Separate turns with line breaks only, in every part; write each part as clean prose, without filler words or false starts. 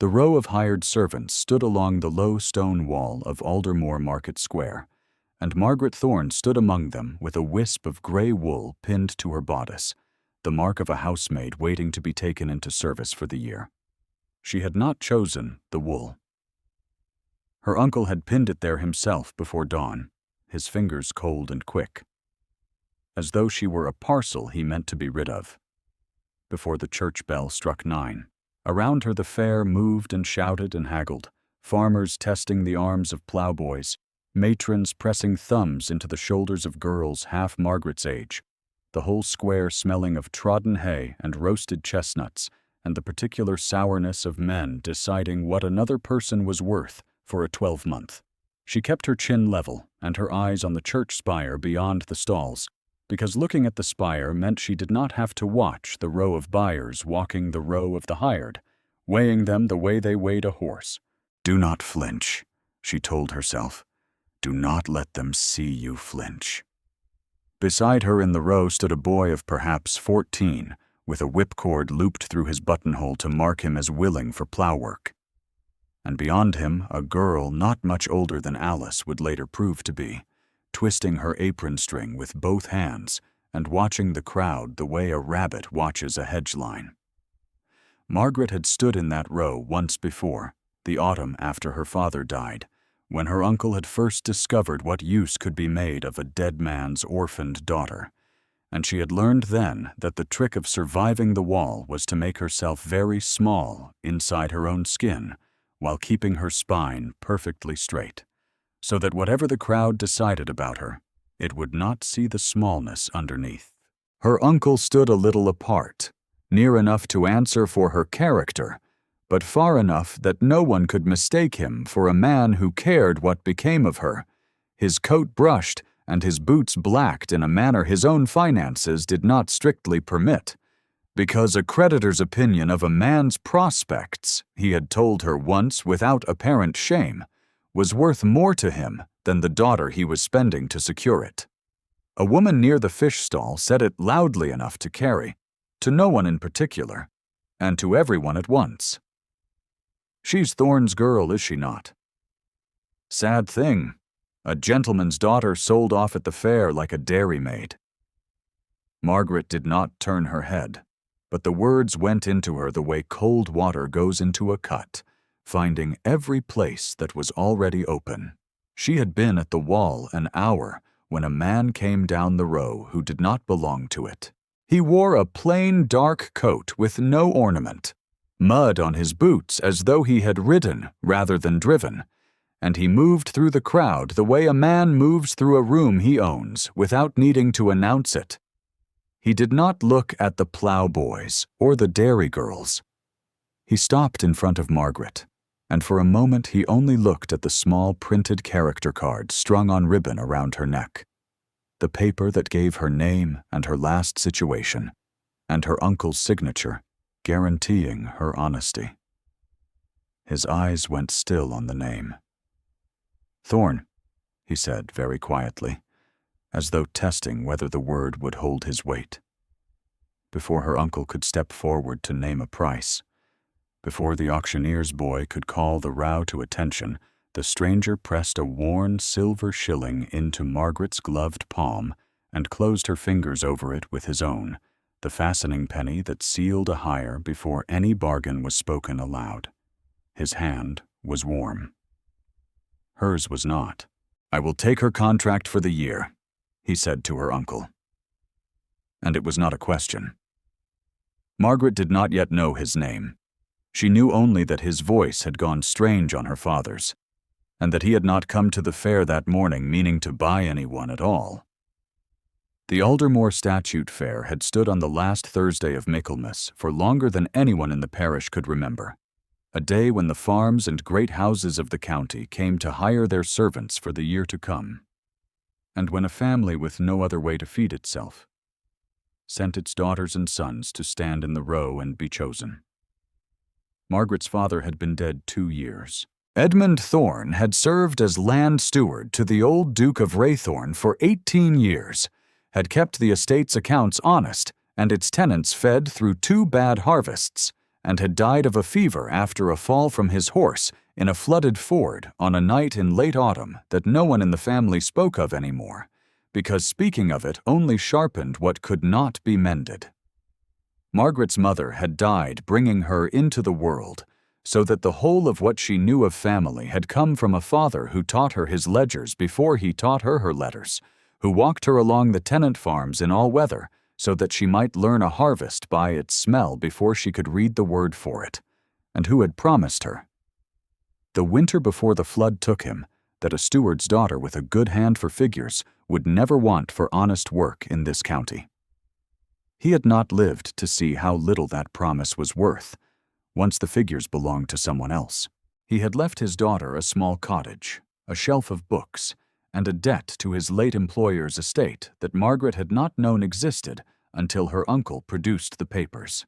The row of hired servants stood along the low stone wall of Aldermore Market Square, and Margaret Thorne stood among them with a wisp of gray wool pinned to her bodice, the mark of a housemaid waiting to be taken into service for the year. She had not chosen the wool. Her uncle had pinned it there himself before dawn, his fingers cold and quick, as though she were a parcel he meant to be rid of. Before the church bell struck 9, around her the fair moved and shouted and haggled, farmers testing the arms of ploughboys, matrons pressing thumbs into the shoulders of girls half Margaret's age, the whole square smelling of trodden hay and roasted chestnuts, and the particular sourness of men deciding what another person was worth for a 12-month. She kept her chin level and her eyes on the church spire beyond the stalls, because looking at the spire meant she did not have to watch the row of buyers walking the row of the hired, weighing them the way they weighed a horse. "Do not flinch," she told herself. "Do not let them see you flinch." Beside her in the row stood a boy of perhaps 14, with a whipcord looped through his buttonhole to mark him as willing for plough work. And beyond him, a girl not much older than Alice would later prove to be, twisting her apron string with both hands and watching the crowd the way a rabbit watches a hedge line. Margaret had stood in that row once before, the autumn after her father died, when her uncle had first discovered what use could be made of a dead man's orphaned daughter, and she had learned then that the trick of surviving the wall was to make herself very small inside her own skin, while keeping her spine perfectly straight, so that whatever the crowd decided about her, it would not see the smallness underneath. Her uncle stood a little apart, near enough to answer for her character, but far enough that no one could mistake him for a man who cared what became of her, his coat brushed and his boots blacked in a manner his own finances did not strictly permit, because a creditor's opinion of a man's prospects, he had told her once without apparent shame, was worth more to him than the daughter he was spending to secure it. A woman near the fish stall said it loudly enough to carry, to no one in particular, and to everyone at once. "She's Thorne's girl, is she not? Sad thing, a gentleman's daughter sold off at the fair like a dairymaid." Margaret did not turn her head, but the words went into her the way cold water goes into a cut, finding every place that was already open. She had been at the wall an hour when a man came down the row who did not belong to it. He wore a plain dark coat with no ornament, mud on his boots as though he had ridden rather than driven, and he moved through the crowd the way a man moves through a room he owns without needing to announce it. He did not look at the ploughboys or the dairy girls. He stopped in front of Margaret, and for a moment he only looked at the small printed character card strung on ribbon around her neck, the paper that gave her name and her last situation, and her uncle's signature, guaranteeing her honesty. His eyes went still on the name. "Thorne," he said very quietly, as though testing whether the word would hold his weight. Before her uncle could step forward to name a price, before the auctioneer's boy could call the row to attention, the stranger pressed a worn silver shilling into Margaret's gloved palm and closed her fingers over it with his own, the fastening penny that sealed a hire before any bargain was spoken aloud. His hand was warm. Hers was not. "I will take her contract for the year," he said to her uncle. And it was not a question. Margaret did not yet know his name. She knew only that his voice had gone strange on her father's, and that he had not come to the fair that morning meaning to buy anyone at all. The Aldermore Statute Fair had stood on the last Thursday of Michaelmas for longer than anyone in the parish could remember, a day when the farms and great houses of the county came to hire their servants for the year to come, and when a family with no other way to feed itself sent its daughters and sons to stand in the row and be chosen. Margaret's father had been dead 2 years. Edmund Thorne had served as land steward to the old Duke of Raythorne for 18 years, had kept the estate's accounts honest and its tenants fed through 2 bad harvests, and had died of a fever after a fall from his horse in a flooded ford on a night in late autumn that no one in the family spoke of anymore, because speaking of it only sharpened what could not be mended. Margaret's mother had died bringing her into the world, so that the whole of what she knew of family had come from a father who taught her his ledgers before he taught her her letters, who walked her along the tenant farms in all weather, so that she might learn a harvest by its smell before she could read the word for it, and who had promised her, the winter before the flood took him, that a steward's daughter with a good hand for figures would never want for honest work in this county. He had not lived to see how little that promise was worth, once the figures belonged to someone else. He had left his daughter a small cottage, a shelf of books, and a debt to his late employer's estate that Margaret had not known existed until her uncle produced the papers.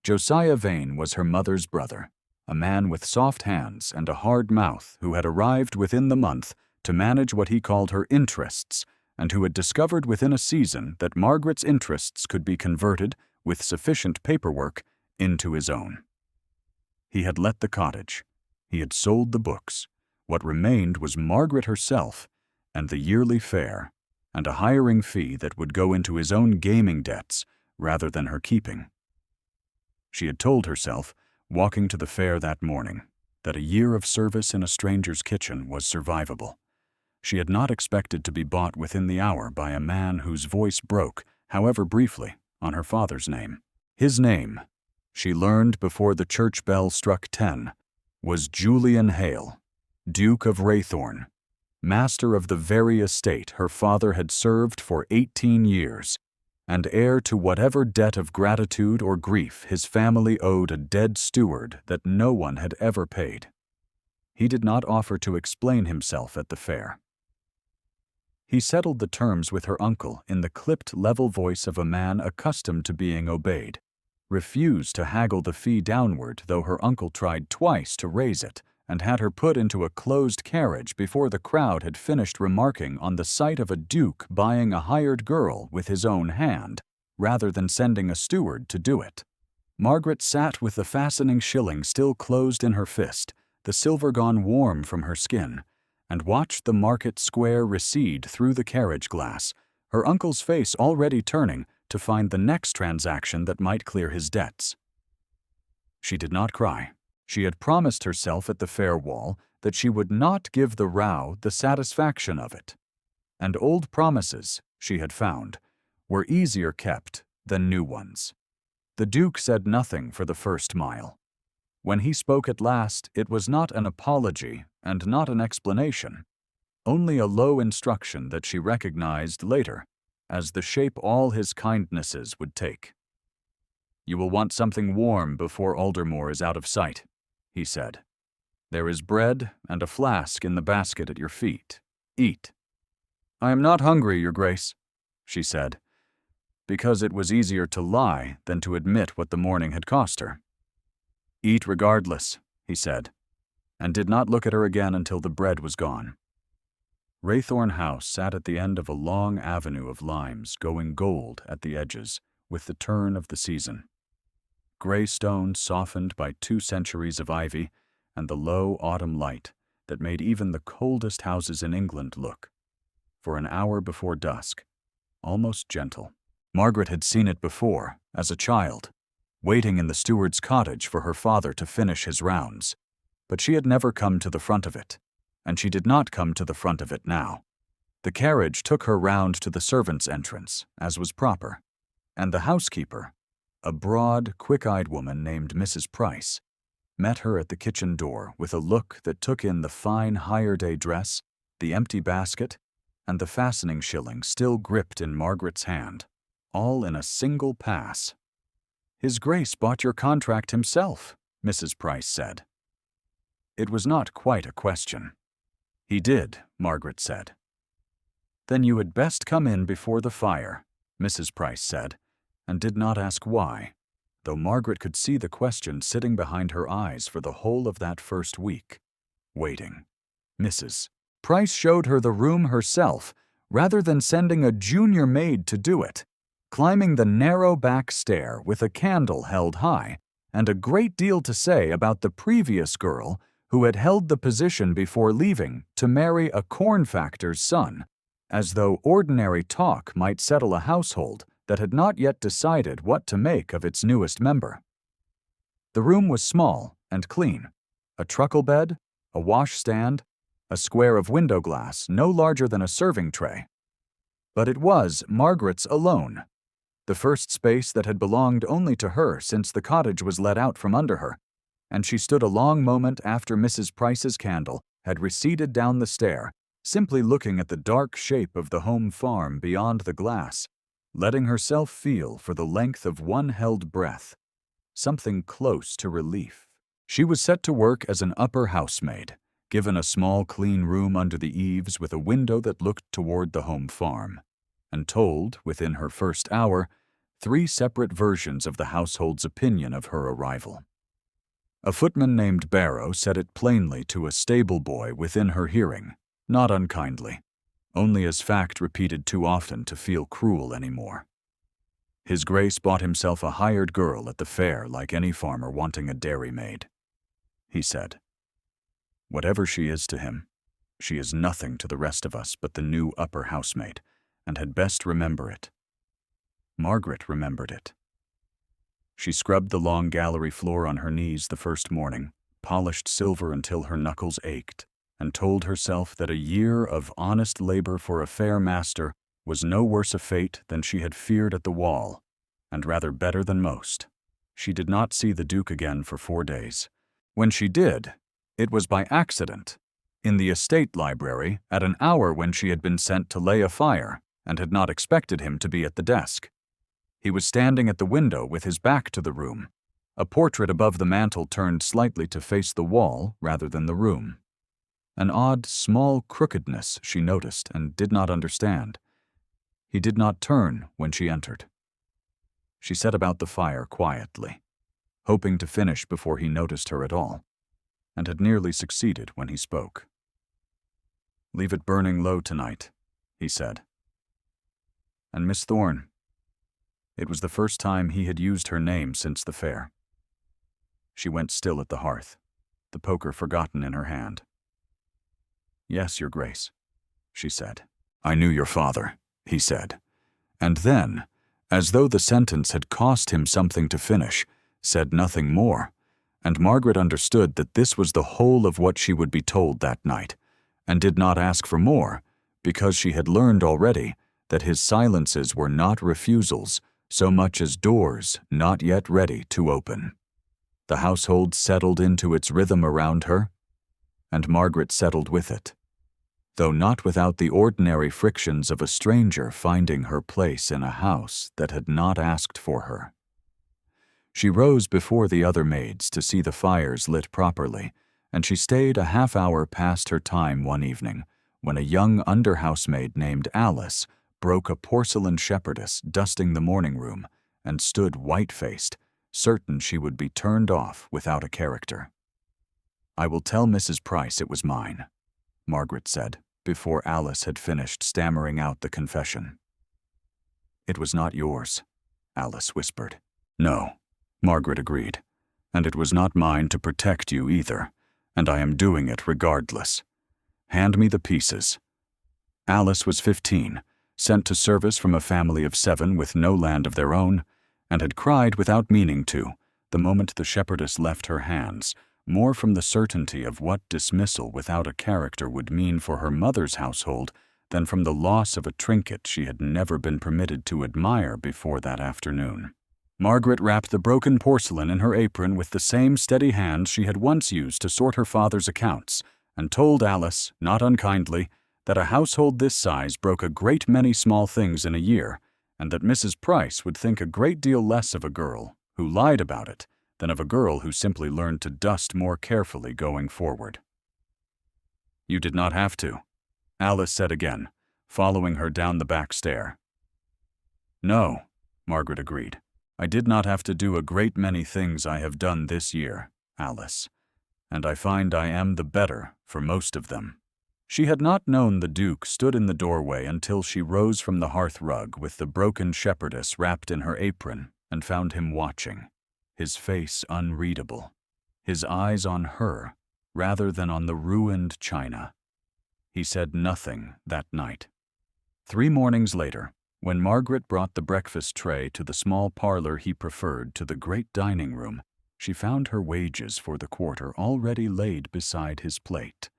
Josiah Vane was her mother's brother, a man with soft hands and a hard mouth who had arrived within the month to manage what he called her interests, and who had discovered within a season that Margaret's interests could be converted, with sufficient paperwork, into his own. He had let the cottage. He had sold the books. What remained was Margaret herself, and the yearly fare, and a hiring fee that would go into his own gaming debts rather than her keeping. She had told herself, walking to the fair that morning, that a year of service in a stranger's kitchen was survivable. She had not expected to be bought within the hour by a man whose voice broke, however briefly, on her father's name. His name, she learned before the church bell struck 10, was Julian Hale, Duke of Raythorn, master of the very estate her father had served for 18 years, and heir to whatever debt of gratitude or grief his family owed a dead steward that no one had ever paid. He did not offer to explain himself at the fair. He settled the terms with her uncle in the clipped, level voice of a man accustomed to being obeyed, refused to haggle the fee downward though her uncle tried twice to raise it, and had her put into a closed carriage before the crowd had finished remarking on the sight of a duke buying a hired girl with his own hand, rather than sending a steward to do it. Margaret sat with the fastening shilling still closed in her fist, the silver gone warm from her skin, and watched the market square recede through the carriage glass, her uncle's face already turning to find the next transaction that might clear his debts. She did not cry. She had promised herself at the fair wall that she would not give the row the satisfaction of it. And old promises, she had found, were easier kept than new ones. The Duke said nothing for the first mile. When he spoke at last, it was not an apology and not an explanation, only a low instruction that she recognized later as the shape all his kindnesses would take. "You will want something warm before Aldermore is out of sight," he said. "There is bread and a flask in the basket at your feet. Eat." "I am not hungry, Your Grace," she said, because it was easier to lie than to admit what the morning had cost her. "Eat regardless," he said, and did not look at her again until the bread was gone. Raythorn House sat at the end of a long avenue of limes going gold at the edges with the turn of the season. Gray stone softened by 2 centuries of ivy and the low autumn light that made even the coldest houses in England look, for an hour before dusk, almost gentle. Margaret had seen it before, as a child, waiting in the steward's cottage for her father to finish his rounds, but she had never come to the front of it, and she did not come to the front of it now. The carriage took her round to the servants' entrance, as was proper, and the housekeeper, a broad, quick-eyed woman named Mrs. Price, met her at the kitchen door with a look that took in the fine higher-day dress, the empty basket, and the fastening shilling still gripped in Margaret's hand, all in a single pass. "His Grace bought your contract himself," Mrs. Price said. It was not quite a question. "He did," Margaret said. "Then you had best come in before the fire," Mrs. Price said, and did not ask why, though Margaret could see the question sitting behind her eyes for the whole of that first week, waiting. Mrs. Price showed her the room herself, rather than sending a junior maid to do it, climbing the narrow back stair with a candle held high, and a great deal to say about the previous girl who had held the position before leaving to marry a corn factor's son, as though ordinary talk might settle a household that had not yet decided what to make of its newest member. The room was small and clean. A truckle bed, a washstand, a square of window glass no larger than a serving tray. But it was Margaret's alone, the first space that had belonged only to her since the cottage was let out from under her, and she stood a long moment after Mrs. Price's candle had receded down the stair, simply looking at the dark shape of the home farm beyond the glass, letting herself feel for the length of one held breath, something close to relief. She was set to work as an upper housemaid, given a small clean room under the eaves with a window that looked toward the home farm, and told, within her first hour, 3 separate versions of the household's opinion of her arrival. A footman named Barrow said it plainly to a stable boy within her hearing, not unkindly, only as fact repeated too often to feel cruel anymore. His Grace bought himself a hired girl at the fair like any farmer wanting a dairymaid, he said. Whatever she is to him, she is nothing to the rest of us but the new upper housemaid, and had best remember it. Margaret remembered it. She scrubbed the long gallery floor on her knees the first morning, polished silver until her knuckles ached, and told herself that a year of honest labor for a fair master was no worse a fate than she had feared at the wall, and rather better than most. She did not see the Duke again for 4 days. When she did, it was by accident, in the estate library at an hour when she had been sent to lay a fire and had not expected him to be at the desk. He was standing at the window with his back to the room, a portrait above the mantel turned slightly to face the wall rather than the room. An odd, small crookedness she noticed and did not understand. He did not turn when she entered. She set about the fire quietly, hoping to finish before he noticed her at all, and had nearly succeeded when he spoke. "Leave it burning low tonight," he said. "And Miss Thorne." It was the first time he had used her name since the fair. She went still at the hearth, the poker forgotten in her hand. "Yes, Your Grace," she said. "I knew your father," he said, and then, as though the sentence had cost him something to finish, said nothing more, and Margaret understood that this was the whole of what she would be told that night, and did not ask for more, because she had learned already that his silences were not refusals so much as doors not yet ready to open. The household settled into its rhythm around her, and Margaret settled with it, though not without the ordinary frictions of a stranger finding her place in a house that had not asked for her. She rose before the other maids to see the fires lit properly, and she stayed a half-hour past her time one evening when a young under-housemaid named Alice broke a porcelain shepherdess dusting the morning room and stood white-faced, certain she would be turned off without a character. "I will tell Mrs. Price it was mine," Margaret said, before Alice had finished stammering out the confession. "It was not yours," Alice whispered. "No," Margaret agreed, "and it was not mine to protect you either, and I am doing it regardless. Hand me the pieces." Alice was 15, sent to service from a family of 7 with no land of their own, and had cried without meaning to, the moment the shepherdess left her hands, more from the certainty of what dismissal without a character would mean for her mother's household than from the loss of a trinket she had never been permitted to admire before that afternoon. Margaret wrapped the broken porcelain in her apron with the same steady hand she had once used to sort her father's accounts, and told Alice, not unkindly, that a household this size broke a great many small things in a year, and that Mrs. Price would think a great deal less of a girl who lied about it than of a girl who simply learned to dust more carefully going forward. "You did not have to," Alice said again, following her down the back stair. "No," Margaret agreed. "I did not have to do a great many things I have done this year, Alice, and I find I am the better for most of them." She had not known the Duke stood in the doorway until she rose from the hearth rug with the broken shepherdess wrapped in her apron and found him watching, his face unreadable, his eyes on her rather than on the ruined china. He said nothing that night. 3 mornings later, when Margaret brought the breakfast tray to the small parlor he preferred to the great dining room, she found her wages for the quarter already laid beside his plate.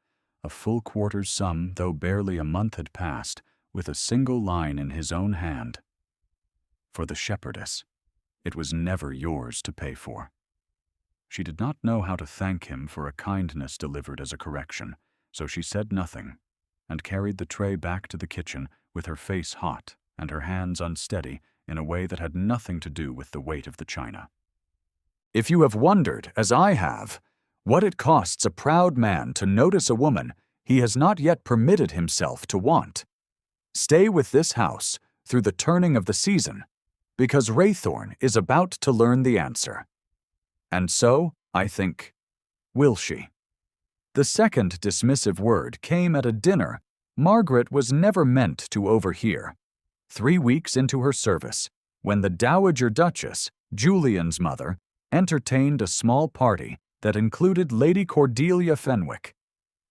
A full quarter's sum, though barely a month had passed, with a single line in his own hand. For the shepherdess, it was never yours to pay for. She did not know how to thank him for a kindness delivered as a correction, so she said nothing, and carried the tray back to the kitchen with her face hot and her hands unsteady in a way that had nothing to do with the weight of the china. If you have wondered, as I have, what it costs a proud man to notice a woman he has not yet permitted himself to want, stay with this house through the turning of the season, because Raythorn is about to learn the answer. And so, I think, will she. The second dismissive word came at a dinner Margaret was never meant to overhear. 3 weeks into her service, when the Dowager Duchess, Julian's mother, entertained a small party that included Lady Cordelia Fenwick,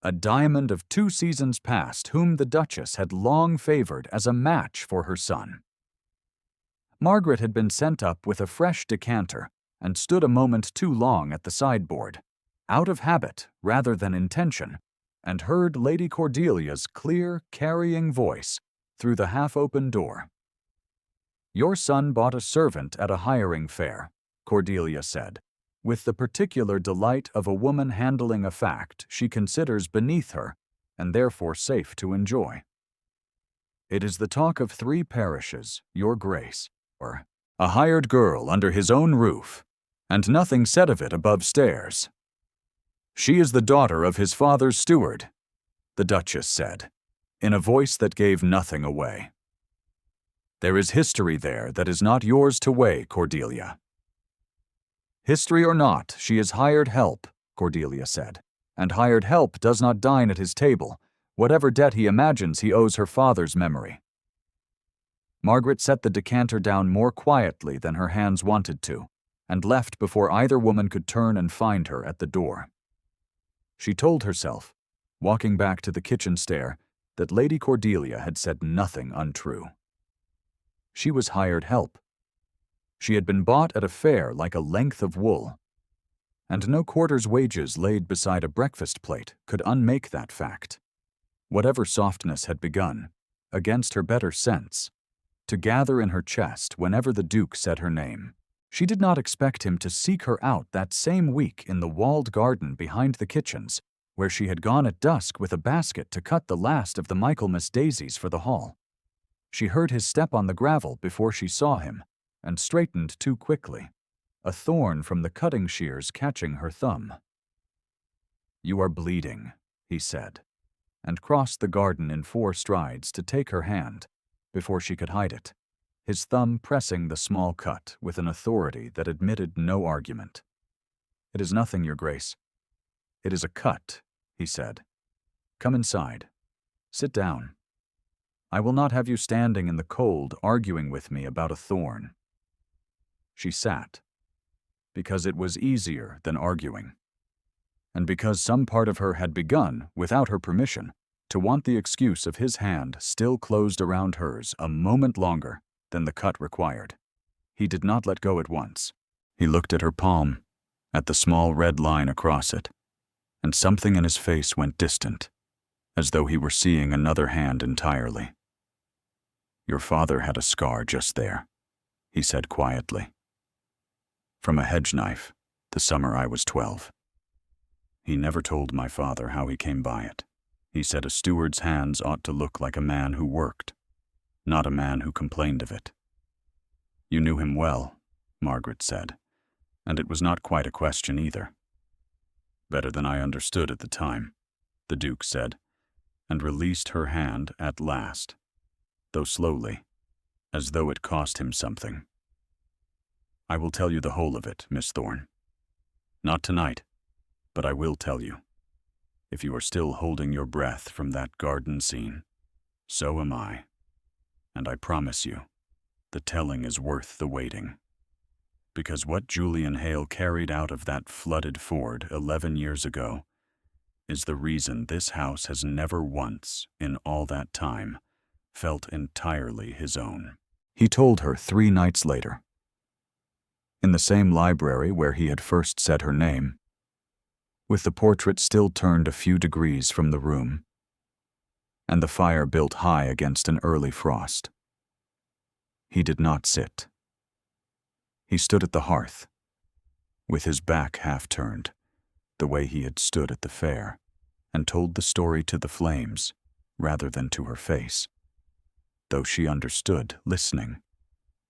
a diamond of 2 seasons past whom the Duchess had long favored as a match for her son. Margaret had been sent up with a fresh decanter and stood a moment too long at the sideboard, out of habit rather than intention, and heard Lady Cordelia's clear, carrying voice through the half-open door. "Your son bought a servant at a hiring fair," Cordelia said, with the particular delight of a woman handling a fact she considers beneath her and therefore safe to enjoy. "It is the talk of 3 parishes, your grace, or a hired girl under his own roof, and nothing said of it above stairs. She is the daughter of his father's steward," the Duchess said, in a voice that gave nothing away. "There is history there that is not yours to weigh, Cordelia." "History or not, she is hired help," Cordelia said, "and hired help does not dine at his table, whatever debt he imagines he owes her father's memory." Margaret set the decanter down more quietly than her hands wanted to, and left before either woman could turn and find her at the door. She told herself, walking back to the kitchen stair, that Lady Cordelia had said nothing untrue. She was hired help. She had been bought at a fair like a length of wool, and no quarter's wages laid beside a breakfast plate could unmake that fact. Whatever softness had begun, against her better sense, to gather in her chest whenever the Duke said her name, she did not expect him to seek her out that same week in the walled garden behind the kitchens, where she had gone at dusk with a basket to cut the last of the Michaelmas daisies for the hall. She heard his step on the gravel before she saw him, and straightened too quickly, a thorn from the cutting shears catching her thumb. "You are bleeding," he said, and crossed the garden in 4 strides to take her hand, before she could hide it, his thumb pressing the small cut with an authority that admitted no argument. "It is nothing, your grace. It is a cut," he said. "Come inside. Sit down. I will not have you standing in the cold arguing with me about a thorn." She sat, because it was easier than arguing, and because some part of her had begun, without her permission, to want the excuse of his hand still closed around hers a moment longer than the cut required. He did not let go at once. He looked at her palm, at the small red line across it, and something in his face went distant, as though he were seeing another hand entirely. "Your father had a scar just there," he said quietly. "From a hedge knife, the summer I was 12. He never told my father how he came by it. He said a steward's hands ought to look like a man who worked, not a man who complained of it." "You knew him well," Margaret said, "and it was not quite a question either." "Better than I understood at the time," the Duke said, and released her hand at last, though slowly, as though it cost him something. "I will tell you the whole of it, Miss Thorne. Not tonight, but I will tell you. If you are still holding your breath from that garden scene, so am I. And I promise you, the telling is worth the waiting. because what Julian Hale carried out of that flooded ford 11 years ago is the reason this house has never once, in all that time, felt entirely his own. He told her 3 nights later, in the same library where he had first said her name, with the portrait still turned a few degrees from the room, and the fire built high against an early frost. He did not sit. He stood at the hearth, with his back half turned, the way he had stood at the fair, and told the story to the flames rather than to her face, though she understood, listening,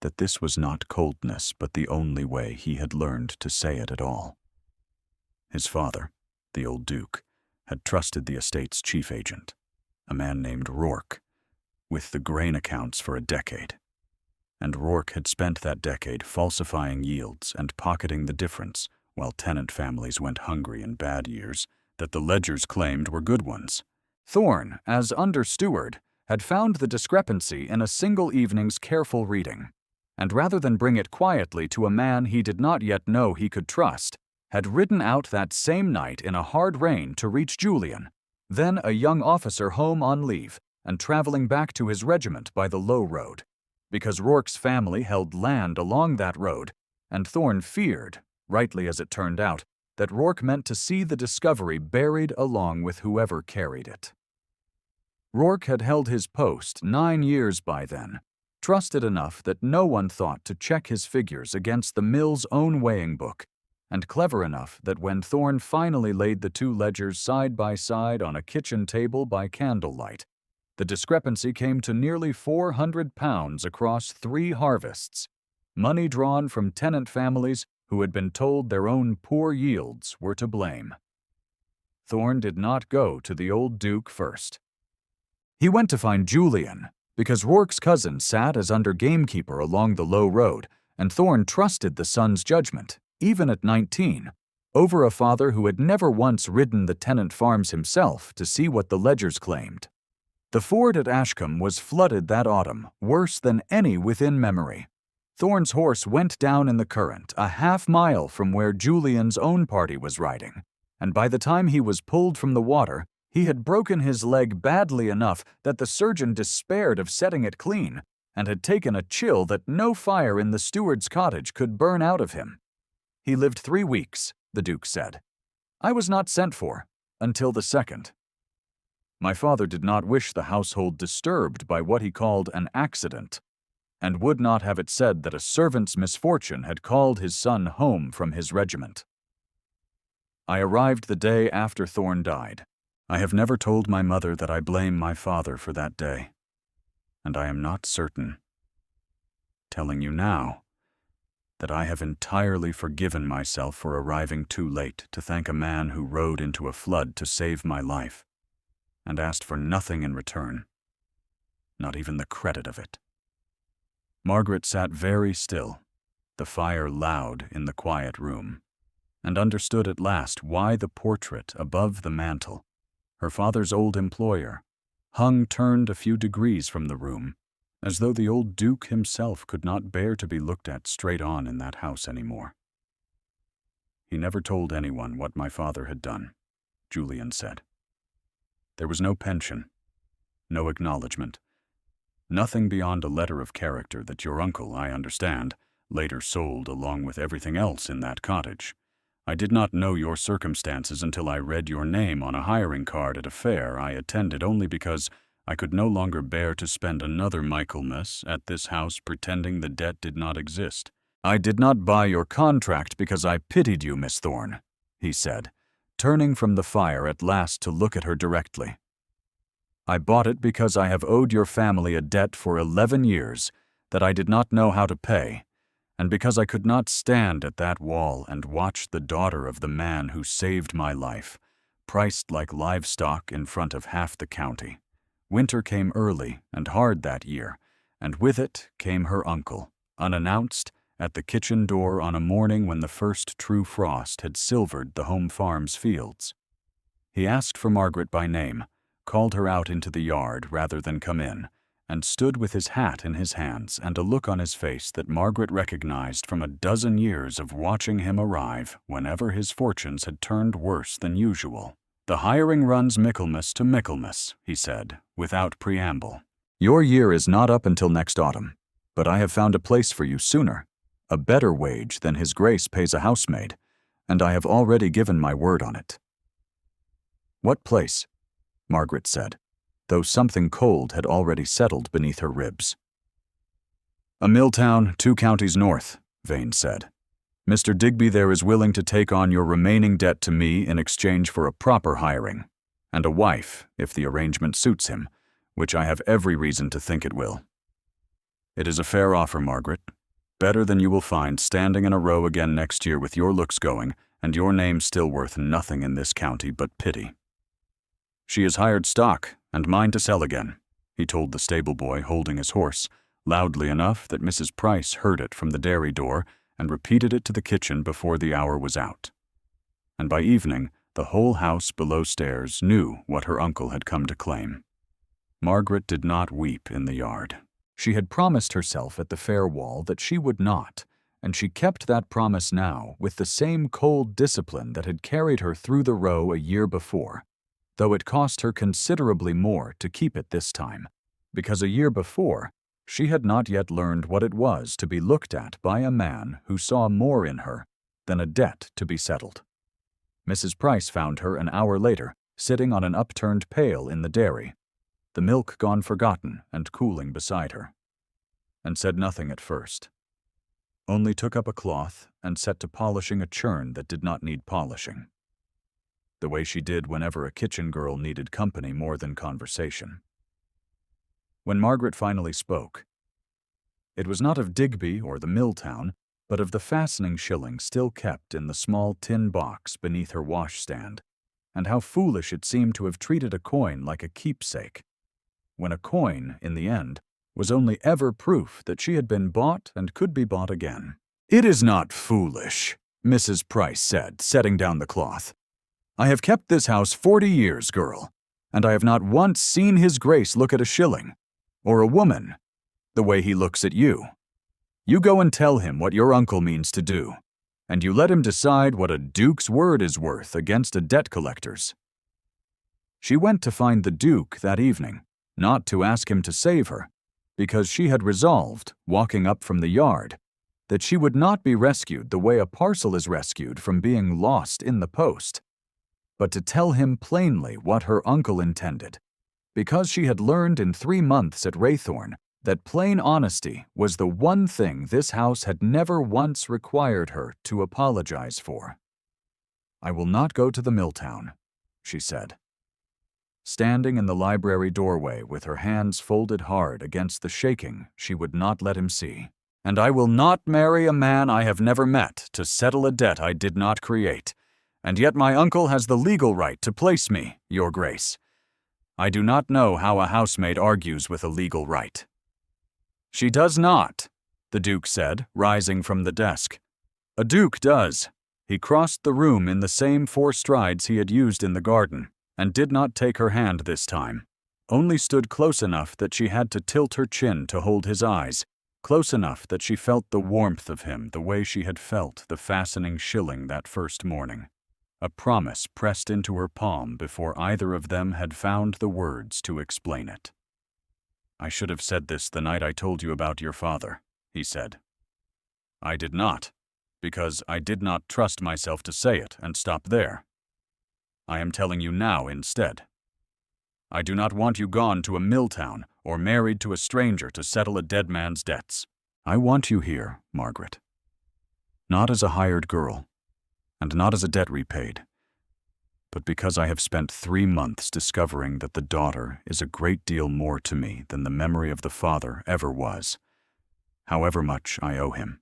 that this was not coldness but the only way he had learned to say it at all. His father, the old Duke, had trusted the estate's chief agent, a man named Rourke, with the grain accounts for a decade, and Rourke had spent that decade falsifying yields and pocketing the difference while tenant families went hungry in bad years that the ledgers claimed were good ones. Thorne, as under-steward, had found the discrepancy in a single evening's careful reading, and rather than bring it quietly to a man he did not yet know he could trust, had ridden out that same night in a hard rain to reach Julian, then a young officer home on leave and traveling back to his regiment by the low road, because Rourke's family held land along that road, and Thorne feared, rightly as it turned out, that Rourke meant to see the discovery buried along with whoever carried it. Rourke had held his post 9 years by then, trusted enough that no one thought to check his figures against the mill's own weighing book, and clever enough that when Thorne finally laid the 2 ledgers side by side on a kitchen table by candlelight, the discrepancy came to nearly 400 pounds across 3 harvests, money drawn from tenant families who had been told their own poor yields were to blame. Thorne did not go to the old Duke first. He went to find Julian, because Rourke's cousin sat as under gamekeeper along the low road, and Thorne trusted the son's judgment, even at 19, over a father who had never once ridden the tenant farms himself to see what the ledgers claimed. The ford at Ashcombe was flooded that autumn, worse than any within memory. Thorne's horse went down in the current a half-mile from where Julian's own party was riding, and by the time he was pulled from the water, he had broken his leg badly enough that the surgeon despaired of setting it clean, and had taken a chill that no fire in the steward's cottage could burn out of him. He lived 3 weeks, the Duke said. I was not sent for until the 2nd. My father did not wish the household disturbed by what he called an accident, and would not have it said that a servant's misfortune had called his son home from his regiment. I arrived the day after Thorne died. I have never told my mother that I blame my father for that day, and I am not certain, telling you now, that I have entirely forgiven myself for arriving too late to thank a man who rode into a flood to save my life, and asked for nothing in return, not even the credit of it. Margaret sat very still, the fire loud in the quiet room, and understood at last why the portrait above the mantel, her father's old employer, hung turned a few degrees from the room, as though the old Duke himself could not bear to be looked at straight on in that house any more. He never told anyone what my father had done, Julian said. There was no pension, no acknowledgement, nothing beyond a letter of character that your uncle, I understand, later sold along with everything else in that cottage. I did not know your circumstances until I read your name on a hiring card at a fair I attended only because I could no longer bear to spend another Michaelmas at this house pretending the debt did not exist. I did not buy your contract because I pitied you, Miss Thorne, he said, turning from the fire at last to look at her directly. I bought it because I have owed your family a debt for 11 years that I did not know how to pay, and because I could not stand at that wall and watch the daughter of the man who saved my life, priced like livestock in front of half the county. Winter came early and hard that year, and with it came her uncle, unannounced, at the kitchen door on a morning when the first true frost had silvered the home farm's fields. He asked for Margaret by name, called her out into the yard rather than come in, and stood with his hat in his hands and a look on his face that Margaret recognized from a dozen years of watching him arrive whenever his fortunes had turned worse than usual. "The hiring runs Michaelmas to Michaelmas," he said, without preamble. "Your year is not up until next autumn, but I have found a place for you sooner, a better wage than His Grace pays a housemaid, and I have already given my word on it." "What place?" Margaret said, though something cold had already settled beneath her ribs. "A mill town 2 counties north," Vane said. "Mr. Digby there is willing to take on your remaining debt to me in exchange for a proper hiring, and a wife, if the arrangement suits him, which I have every reason to think it will. It is a fair offer, Margaret, better than you will find standing in a row again next year with your looks going and your name still worth nothing in this county but pity. She is hired stock and mine to sell again," he told the stable boy holding his horse, loudly enough that Mrs. Price heard it from the dairy door and repeated it to the kitchen before the hour was out. And by evening, the whole house below stairs knew what her uncle had come to claim. Margaret did not weep in the yard. She had promised herself at the fair wall that she would not, and she kept that promise now with the same cold discipline that had carried her through the Row a year before, though it cost her considerably more to keep it this time, because a year before she had not yet learned what it was to be looked at by a man who saw more in her than a debt to be settled. Mrs. Price found her an hour later, sitting on an upturned pail in the dairy, the milk gone forgotten and cooling beside her, and said nothing at first, only took up a cloth and set to polishing a churn that did not need polishing, the way she did whenever a kitchen girl needed company more than conversation. When Margaret finally spoke, it was not of Digby or the mill town, but of the fastening shilling still kept in the small tin box beneath her washstand, and how foolish it seemed to have treated a coin like a keepsake, when a coin, in the end, was only ever proof that she had been bought and could be bought again. "It is not foolish," Mrs. Price said, setting down the cloth. "I have kept this house 40 years, girl, and I have not once seen His Grace look at a shilling, or a woman, the way he looks at you. You go and tell him what your uncle means to do, and you let him decide what a duke's word is worth against a debt collector's." She went to find the Duke that evening, not to ask him to save her, because she had resolved, walking up from the yard, that she would not be rescued the way a parcel is rescued from being lost in the post, but to tell him plainly what her uncle intended, because she had learned in 3 months at Raythorn that plain honesty was the one thing this house had never once required her to apologize for. "I will not go to the mill town," she said, standing in the library doorway with her hands folded hard against the shaking she would not let him see. "And I will not marry a man I have never met to settle a debt I did not create, and yet my uncle has the legal right to place me, Your Grace. I do not know how a housemaid argues with a legal right." "She does not," the Duke said, rising from the desk. "A duke does." He crossed the room in the same 4 strides he had used in the garden, and did not take her hand this time, only stood close enough that she had to tilt her chin to hold his eyes, close enough that she felt the warmth of him the way she had felt the fastening shilling that first morning. A promise pressed into her palm before either of them had found the words to explain it. "I should have said this the night I told you about your father," he said. "I did not, because I did not trust myself to say it and stop there. I am telling you now instead. I do not want you gone to a mill town or married to a stranger to settle a dead man's debts. I want you here, Margaret. Not as a hired girl, and not as a debt repaid, but because I have spent 3 months discovering that the daughter is a great deal more to me than the memory of the father ever was, however much I owe him."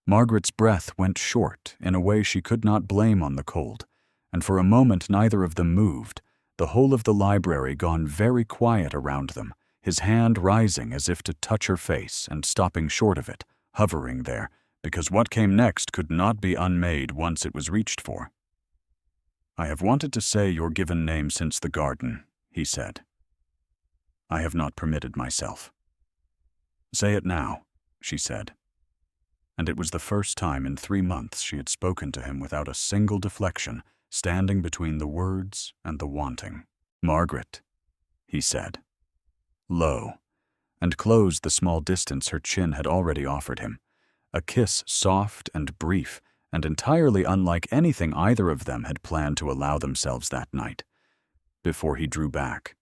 Margaret's breath went short in a way she could not blame on the cold, and for a moment neither of them moved, the whole of the library gone very quiet around them, his hand rising as if to touch her face and stopping short of it, hovering there, because what came next could not be unmade once it was reached for. "I have wanted to say your given name since the garden," he said. I have not permitted myself." "Say it now," she said. And it was the first time in 3 months she had spoken to him without a single deflection, standing between the words and the wanting. "Margaret," he said, low, and closed the small distance her chin had already offered him, a kiss soft and brief and entirely unlike anything either of them had planned to allow themselves that night, before he drew back,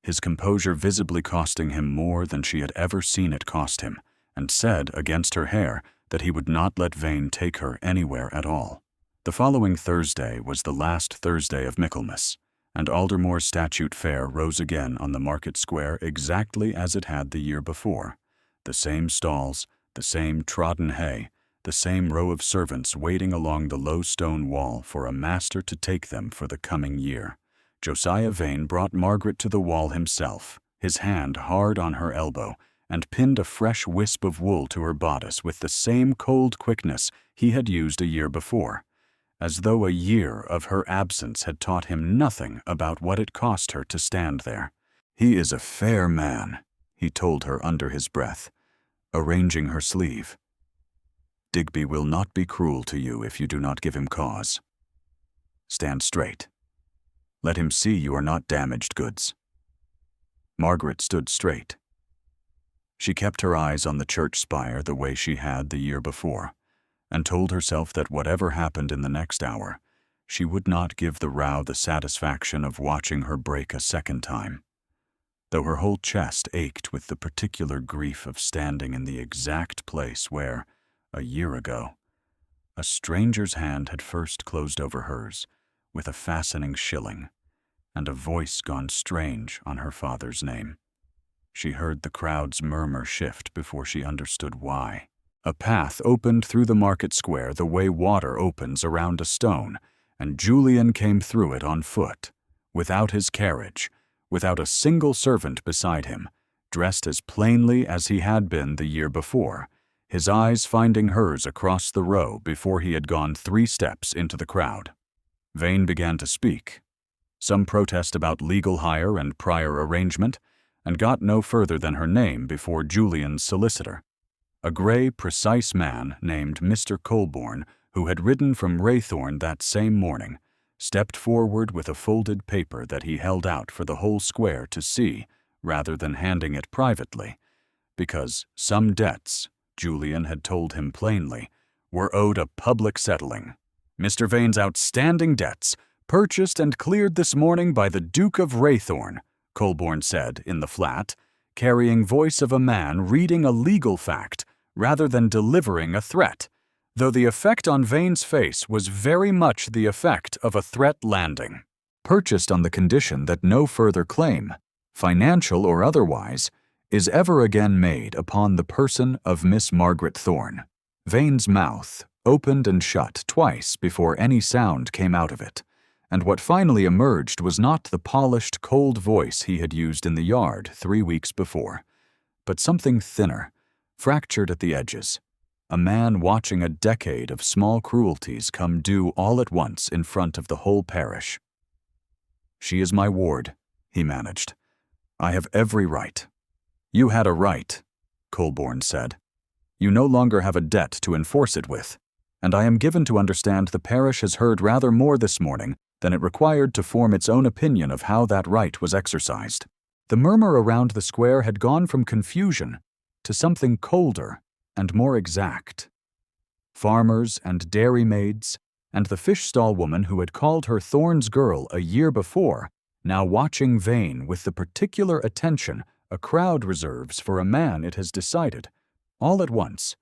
his composure visibly costing him more than she had ever seen it cost him, and said, against her hair, that he would not let Vane take her anywhere at all. The following Thursday was the last Thursday of Michaelmas, and Aldermoor Statute Fair rose again on the market square exactly as it had the year before. The same stalls, the same trodden hay, the same row of servants waiting along the low stone wall for a master to take them for the coming year. Josiah Vane brought Margaret to the wall himself, his hand hard on her elbow, and pinned a fresh wisp of wool to her bodice with the same cold quickness he had used a year before, as though a year of her absence had taught him nothing about what it cost her to stand there. "He is a fair man," he told her under his breath, arranging her sleeve. "Digby will not be cruel to you if you do not give him cause. Stand straight. Let him see you are not damaged goods." Margaret stood straight. She kept her eyes on the church spire the way she had the year before, and told herself that whatever happened in the next hour, she would not give the row the satisfaction of watching her break a second time, though her whole chest ached with the particular grief of standing in the exact place where, a year ago, a stranger's hand had first closed over hers with a fastening shilling, and a voice gone strange on her father's name. She heard the crowd's murmur shift before she understood why. A path opened through the market square the way water opens around a stone, and Julian came through it on foot, without his carriage, without a single servant beside him, dressed as plainly as he had been the year before, his eyes finding hers across the row before he had gone 3 steps into the crowd. Vane began to speak, some protest about legal hire and prior arrangement, and got no further than her name before Julian's solicitor, a gray, precise man named Mr. Colborne, who had ridden from Raythorn that same morning, stepped forward with a folded paper that he held out for the whole square to see, rather than handing it privately, because some debts, Julian had told him plainly, were owed a public settling. Mr. Vane's outstanding debts, purchased and cleared this morning by the Duke of Raythorn, Colborne said in the flat, carrying voice of a man reading a legal fact rather than delivering a threat, though the effect on Vane's face was very much the effect of a threat landing. Purchased on the condition that no further claim, financial or otherwise, is ever again made upon the person of Miss Margaret Thorne. Vane's mouth opened and shut twice before any sound came out of it, and what finally emerged was not the polished, cold voice he had used in the yard 3 weeks before, but something thinner, fractured at the edges, a man watching a decade of small cruelties come due all at once in front of the whole parish. "She is my ward," he managed. "I have every right." "You had a right," Colborne said. "You no longer have a debt to enforce it with, and I am given to understand the parish has heard rather more this morning than it required to form its own opinion of how that right was exercised." The murmur around the square had gone from confusion to something colder and more exact. Farmers and dairymaids, and the fish stall woman who had called her Thorne's girl a year before, now watching Vane with the particular attention a crowd reserves for a man it has decided, all at once,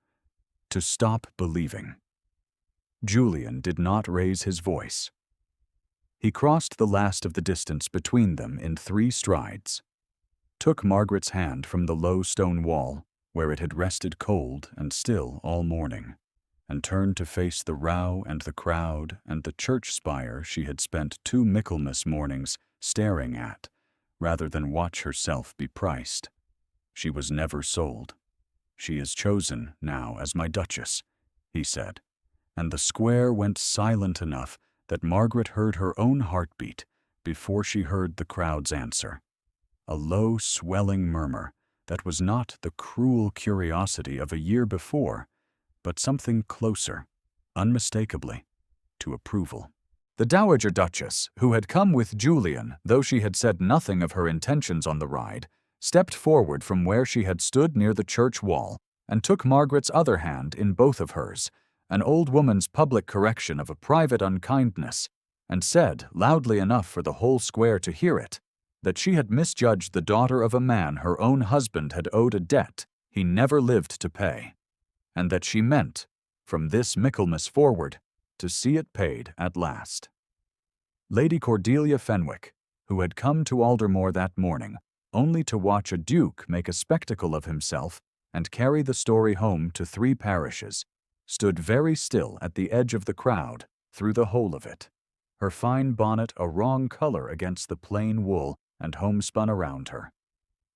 to stop believing. Julian did not raise his voice. He crossed the last of the distance between them in 3 strides, took Margaret's hand from the low stone wall, where it had rested cold and still all morning, and turned to face the row and the crowd and the church spire she had spent 2 Michaelmas mornings staring at, rather than watch herself be priced. "She was never sold. She is chosen now as my duchess," he said, and the square went silent enough that Margaret heard her own heartbeat before she heard the crowd's answer. a low, swelling murmur that was not the cruel curiosity of a year before, but something closer, unmistakably, to approval. The Dowager Duchess, who had come with Julian, though she had said nothing of her intentions on the ride, stepped forward from where she had stood near the church wall and took Margaret's other hand in both of hers, an old woman's public correction of a private unkindness, and said, loudly enough for the whole square to hear it, that she had misjudged the daughter of a man her own husband had owed a debt he never lived to pay, and that she meant, from this Michaelmas forward, to see it paid at last. Lady Cordelia Fenwick, who had come to Aldermore that morning only to watch a duke make a spectacle of himself and carry the story home to 3 parishes, stood very still at the edge of the crowd through the whole of it, her fine bonnet a wrong color against the plain wool and homespun around her,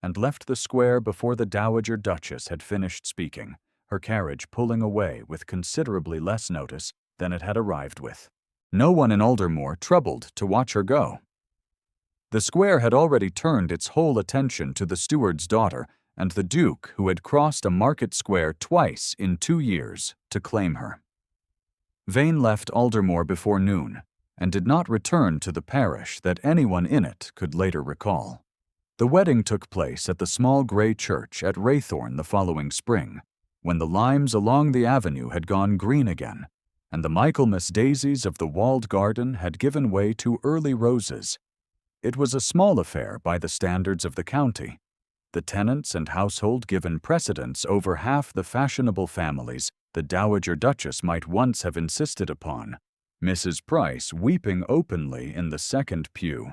and left the square before the Dowager Duchess had finished speaking, her carriage pulling away with considerably less notice than it had arrived with. No one in Aldermore troubled to watch her go. The square had already turned its whole attention to the steward's daughter and the Duke, who had crossed a market square twice in 2 years to claim her. Vane left Aldermore before noon, and did not return to the parish that anyone in it could later recall. The wedding took place at the small grey church at Raythorn the following spring, when the limes along the avenue had gone green again, and the Michaelmas daisies of the walled garden had given way to early roses. It was a small affair by the standards of the county, the tenants and household given precedence over half the fashionable families the Dowager Duchess might once have insisted upon, Mrs. Price weeping openly in the second pew,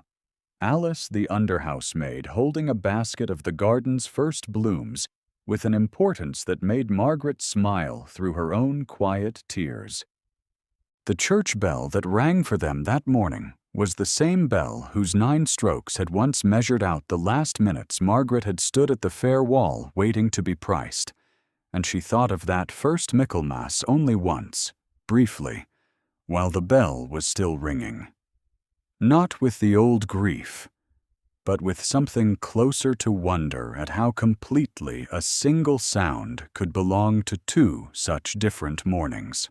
Alice the under-housemaid holding a basket of the garden's first blooms with an importance that made Margaret smile through her own quiet tears. The church bell that rang for them that morning was the same bell whose 9 strokes had once measured out the last minutes Margaret had stood at the fair wall waiting to be priced, and she thought of that first Michaelmas only once, briefly, while the bell was still ringing. Not with the old grief, but with something closer to wonder at how completely a single sound could belong to 2 such different mornings.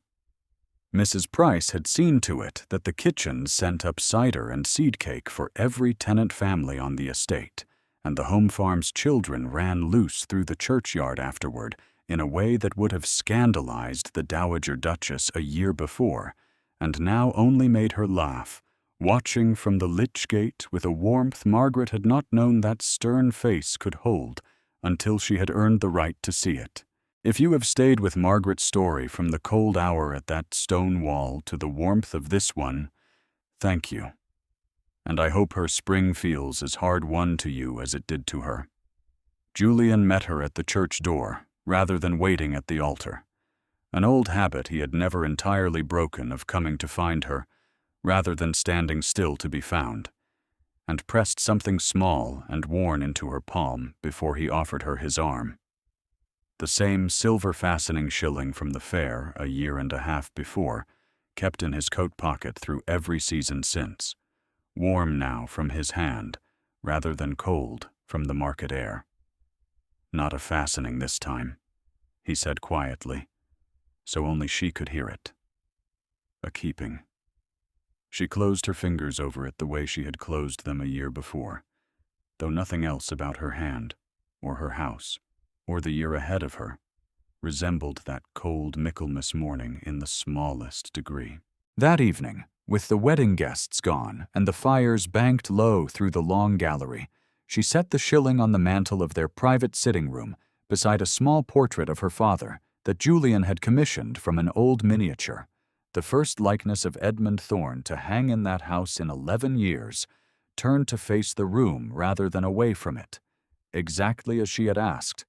Mrs. Price had seen to it that the kitchens sent up cider and seed cake for every tenant family on the estate, and the home farm's children ran loose through the churchyard afterward in a way that would have scandalized the Dowager Duchess a year before, and now only made her laugh, watching from the lych gate with a warmth Margaret had not known that stern face could hold until she had earned the right to see it. If you have stayed with Margaret's story from the cold hour at that stone wall to the warmth of this one, thank you. And I hope her spring feels as hard won to you as it did to her. Julian met her at the church door, rather than waiting at the altar, an old habit he had never entirely broken of coming to find her, rather than standing still to be found, and pressed something small and worn into her palm before he offered her his arm. The same silver-fastening shilling from the fair a year and a half before, kept in his coat pocket through every season since, warm now from his hand, rather than cold from the market air. Not a fastening this time, he said quietly, so only she could hear it. A keeping. She closed her fingers over it the way she had closed them a year before, though nothing else about her hand, or her house, or the year ahead of her, resembled that cold Michaelmas morning in the smallest degree. That evening, with the wedding guests gone and the fires banked low through the long gallery, she set the shilling on the mantel of their private sitting room beside a small portrait of her father that Julian had commissioned from an old miniature, the first likeness of Edmund Thorne to hang in that house in 11 years, turned to face the room rather than away from it, exactly as she had asked,